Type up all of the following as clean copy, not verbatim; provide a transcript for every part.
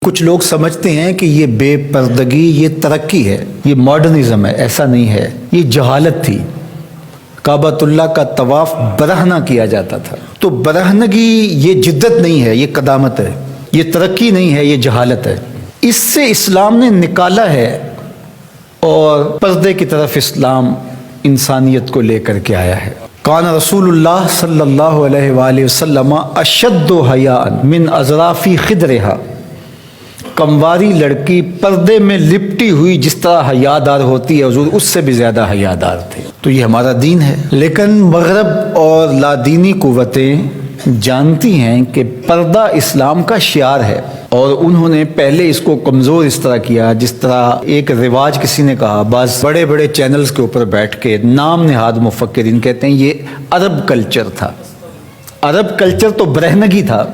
کچھ لوگ سمجھتے ہیں کہ یہ بے پردگی یہ ترقی ہے، یہ ماڈرنزم ہے۔ ایسا نہیں ہے، یہ جہالت تھی۔ کعبۃ اللہ کا طواف برہنہ کیا جاتا تھا، تو برہنگی یہ جدت نہیں ہے، یہ قدامت ہے، یہ ترقی نہیں ہے، یہ جہالت ہے۔ اس سے اسلام نے نکالا ہے، اور پردے کی طرف اسلام انسانیت کو لے کر کے آیا ہے۔ کان رسول اللہ صلی اللہ علیہ وآلہ وسلم اشد حیاء من اظراف خدرہا، کمواری لڑکی پردے میں لپٹی ہوئی جس طرح حیادار ہوتی ہے، حضور اس سے بھی زیادہ حیادار تھے۔ تو یہ ہمارا دین ہے، لیکن مغرب اور لادینی قوتیں جانتی ہیں کہ پردہ اسلام کا شعار ہے، اور انہوں نے پہلے اس کو کمزور اس طرح کیا جس طرح ایک رواج کسی نے کہا، بعض بڑے بڑے چینلز کے اوپر بیٹھ کے نام نہاد مفکرین کہتے ہیں یہ عرب کلچر تھا۔ عرب کلچر تو برہنگی تھا،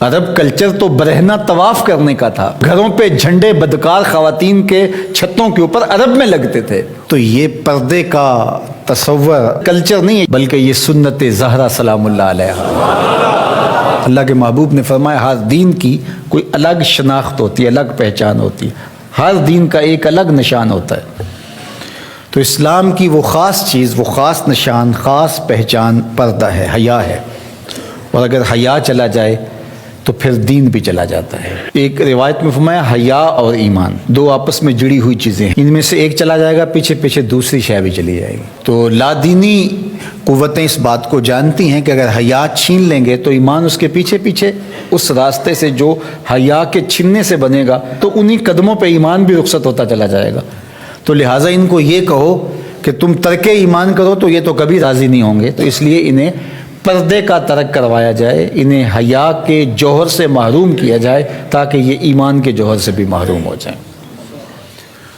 عرب کلچر تو برہنہ طواف کرنے کا تھا، گھروں پہ جھنڈے بدکار خواتین کے چھتوں کے اوپر عرب میں لگتے تھے۔ تو یہ پردے کا تصور کلچر نہیں ہے، بلکہ یہ سنت زہرا سلام اللہ علیہا۔ اللہ کے محبوب نے فرمایا ہر دین کی کوئی الگ شناخت ہوتی ہے، الگ پہچان ہوتی ہے، ہر دین کا ایک الگ نشان ہوتا ہے۔ تو اسلام کی وہ خاص چیز، وہ خاص نشان، خاص پہچان پردہ ہے، حیا ہے، اور اگر حیا چلا جائے تو پھر دین بھی چلا جاتا ہے۔ ایک روایت میں فرمایا حیا اور ایمان دو آپس میں جڑی ہوئی چیزیں ہیں، ان میں سے ایک چلا جائے گا پیچھے پیچھے دوسری شے بھی چلی جائے گی۔ تو لادینی قوتیں اس بات کو جانتی ہیں کہ اگر حیا چھین لیں گے تو ایمان اس کے پیچھے پیچھے اس راستے سے جو حیا کے چھیننے سے بنے گا، تو انہی قدموں پہ ایمان بھی رخصت ہوتا چلا جائے گا۔ تو لہٰذا ان کو یہ کہو کہ تم ترک ایمان کرو تو یہ تو کبھی راضی نہیں ہوں گے، تو اس لیے انہیں پردے کا ترک کروایا جائے، انہیں حیا کے جوہر سے محروم کیا جائے تاکہ یہ ایمان کے جوہر سے بھی محروم ہو جائیں۔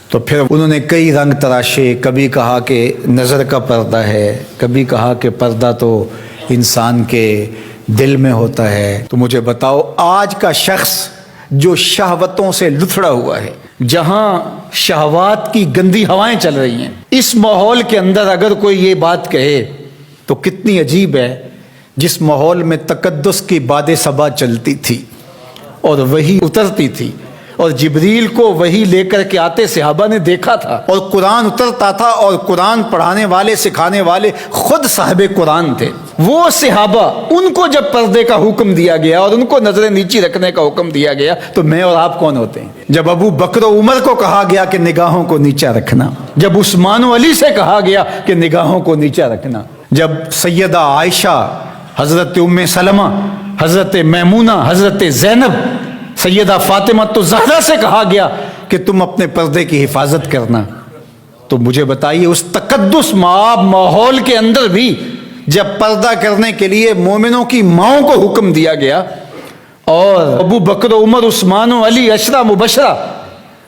تو پھر انہوں نے کئی رنگ تراشے، کبھی کہا کہ نظر کا پردہ ہے، کبھی کہا کہ پردہ تو انسان کے دل میں ہوتا ہے۔ تو مجھے بتاؤ آج کا شخص جو شہوتوں سے لتھڑا ہوا ہے، جہاں شہوات کی گندی ہوائیں چل رہی ہیں، اس ماحول کے اندر اگر کوئی یہ بات کہے تو کتنی عجیب ہے، جس ماحول میں تقدس کی باد صبا چلتی تھی اور وہی اترتی تھی، اور جبریل کو وہی لے کر کے آتے صحابہ نے دیکھا تھا، اور قرآن اترتا تھا، اور قرآن پڑھانے والے سکھانے والے خود صاحب قرآن تھے، وہ صحابہ ان کو جب پردے کا حکم دیا گیا اور ان کو نظریں نیچی رکھنے کا حکم دیا گیا، تو میں اور آپ کون ہوتے ہیں؟ جب ابو بکر و عمر کو کہا گیا کہ نگاہوں کو نیچا رکھنا، جب عثمان و علی سے کہا گیا کہ نگاہوں کو نیچا رکھنا، جب سیدہ عائشہ، حضرت ام سلمہ، حضرت میمونہ، حضرت زینب، سیدہ فاطمہ تو زہرا سے کہا گیا کہ تم اپنے پردے کی حفاظت کرنا، تو مجھے بتائیے اس تقدس مآب ماحول کے اندر بھی جب پردہ کرنے کے لیے مومنوں کی ماؤں کو حکم دیا گیا، اور ابو بکر و عمر، عثمان و علی عشرہ مبشرہ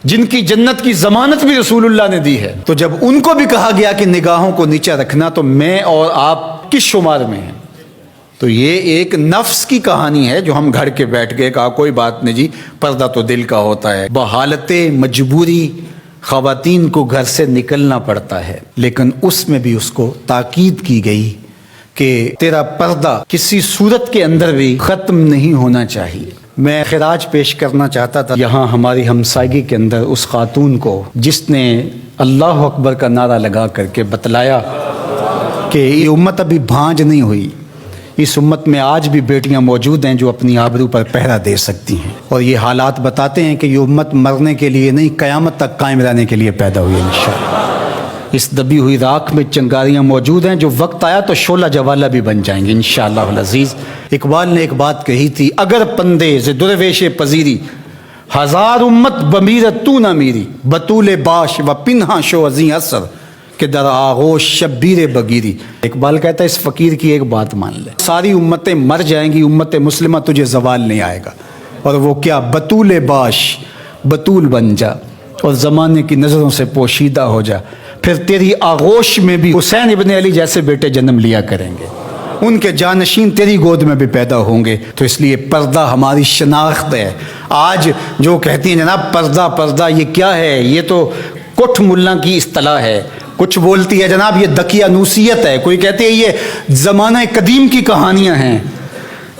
جن کی جنت کی ضمانت بھی رسول اللہ نے دی ہے، تو جب ان کو بھی کہا گیا کہ نگاہوں کو نیچا رکھنا، تو میں اور آپ کس شمار میں ہیں؟ تو یہ ایک نفس کی کہانی ہے جو ہم گھڑ کے بیٹھ گئے، کہا کوئی بات نہیں جی، پردہ تو دل کا ہوتا ہے۔ بحالت مجبوری خواتین کو گھر سے نکلنا پڑتا ہے، لیکن اس میں بھی اس کو تاکید کی گئی کہ تیرا پردہ کسی صورت کے اندر بھی ختم نہیں ہونا چاہیے۔ میں خراج پیش کرنا چاہتا تھا یہاں ہماری ہمسائیگی کے اندر اس خاتون کو جس نے اللہ اکبر کا نعرہ لگا کر کے بتلایا کہ یہ امت ابھی بھانج نہیں ہوئی، اس امت میں آج بھی بیٹیاں موجود ہیں جو اپنی آبرو پر پہرا دے سکتی ہیں، اور یہ حالات بتاتے ہیں کہ یہ امت مرنے کے لیے نہیں، قیامت تک قائم رہنے کے لیے پیدا ہوئی ہے انشاءاللہ۔ اس دبی ہوئی راکھ میں چنگاریاں موجود ہیں، جو وقت آیا تو شعلہ جوالہ بھی بن جائیں گے انشاءاللہ العزیز۔ اقبال نے ایک بات کہی تھی، اگر پندے ز درویش پذیری، ہزار امت بمیرت تو نہ میری، بطول باش و پنہاں شو ازیں اثر کہ در آغوش شبیر بگیری۔ اقبال کہتا ہے اس فقیر کی ایک بات مان لے، ساری امتیں مر جائیں گی، امت مسلمہ تجھے زوال نہیں آئے گا، اور وہ کیا؟ بطول باش، بطول بن جا اور زمانے کی نظروں سے پوشیدہ ہو جا، پھر تیری آغوش میں بھی حسین ابن علی جیسے بیٹے جنم لیا کریں گے، ان کے جانشین تیری گود میں بھی پیدا ہوں گے۔ تو اس لیے پردہ ہماری شناخت ہے۔ آج جو کہتی ہیں جناب پردہ پردہ، یہ کیا ہے؟ یہ تو کٹھ ملا کی اصطلاح ہے، کچھ بولتی ہے جناب یہ دقیانوسیت ہے، کوئی کہتی ہے یہ زمانہ قدیم کی کہانیاں ہیں۔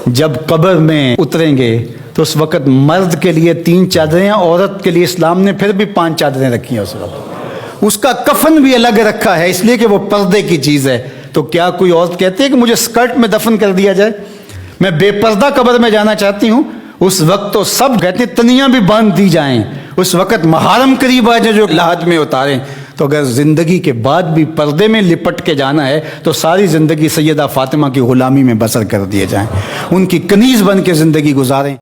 جب قبر میں اتریں گے تو اس وقت مرد کے لیے 3 چادریں، عورت کے لیے اسلام نے پھر بھی 5 چادریں رکھی ہیں اس وقت. اس کا کفن بھی الگ رکھا ہے اس لیے کہ وہ پردے کی چیز ہے. تو کیا کوئی عورت کہتی ہے کہ مجھے اسکرٹ میں دفن کر دیا جائے، میں بے پردہ قبر میں جانا چاہتی ہوں؟ اس وقت تو سب کہتے ہیں تنیاں بھی باندھ دی جائیں، اس وقت محارم قریب آ جائیں جو لحاظ میں اتاریں. تو اگر زندگی کے بعد بھی پردے میں لپٹ کے جانا ہے تو ساری زندگی سیدہ فاطمہ کی غلامی میں بسر کر دیے جائیں، ان کی کنیز بن کے زندگی گزاریں.